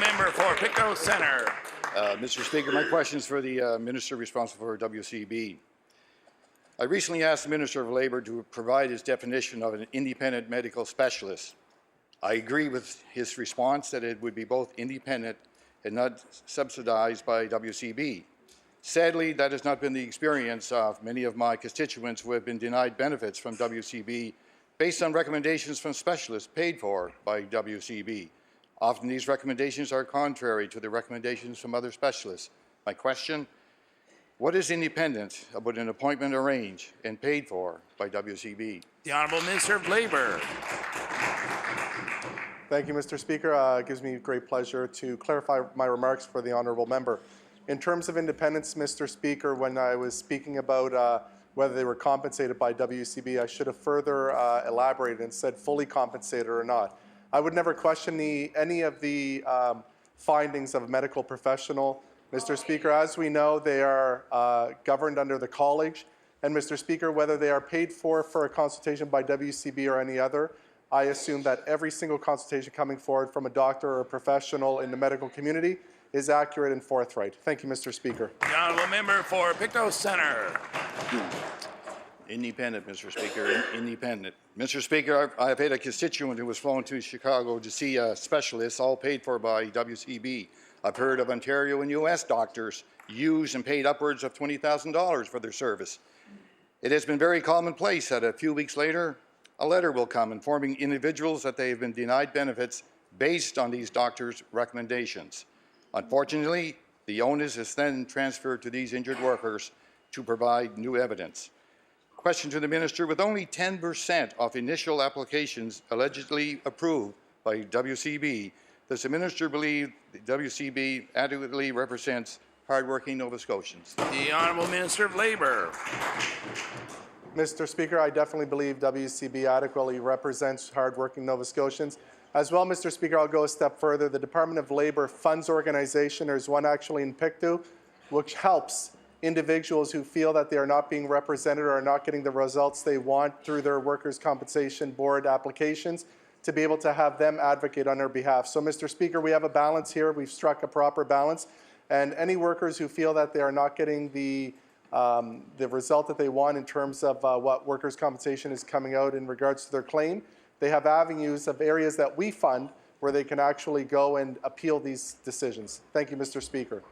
member for Pictou Centre. Mr. Speaker, my question is for the Minister responsible for WCB. I recently asked the Minister of Labour to provide his definition of an independent medical specialist. I agree with his response that it would be both independent and not subsidized by WCB. Sadly, that has not been the experience of many of my constituents who have been denied benefits from WCB based on recommendations from specialists paid for by WCB. Often these recommendations are contrary to the recommendations from other specialists. My question, what is independent about an appointment arranged and paid for by WCB? The Honourable Minister of Labour. Thank you, Mr. Speaker. It gives me great pleasure to clarify my remarks for the honourable member. In terms of independence, Mr. Speaker, when I was speaking about whether they were compensated by WCB, I should have further elaborated and said fully compensated or not. I would never question any of the findings of a medical professional. Mr. Speaker, as we know, they are governed under the college. And Mr. Speaker, whether they are paid for a consultation by WCB or any other, I assume that every single consultation coming forward from a doctor or a professional in the medical community is accurate and forthright. Thank you, Mr. Speaker. The Honourable Member for Pictou Centre. Independent, Mr. Speaker, independent. Mr. Speaker, I've had a constituent who was flown to Chicago to see a specialist, all paid for by WCB. I've heard of Ontario and U.S. doctors used and paid upwards of $20,000 for their service. It has been very commonplace that a few weeks later, a letter will come informing individuals that they have been denied benefits based on these doctors' recommendations. Unfortunately, the onus is then transferred to these injured workers to provide new evidence. Question to the Minister, with only 10% of initial applications allegedly approved by WCB, does the Minister believe the WCB adequately represents hardworking Nova Scotians? The Honourable Minister of Labour. Mr. Speaker, I definitely believe WCB adequately represents hardworking Nova Scotians. As well, Mr. Speaker, I'll go a step further. The Department of Labour funds organization, there's one actually in Pictou, which helps individuals who feel that they are not being represented or are not getting the results they want through their Workers' Compensation Board applications to be able to have them advocate on their behalf. So, Mr. Speaker, we have a balance here. We've struck a proper balance. And any workers who feel that they are not getting the result that they want in terms of what workers' compensation is coming out in regards to their claim, they have avenues of areas that we fund where they can actually go and appeal these decisions. Thank you, Mr. Speaker.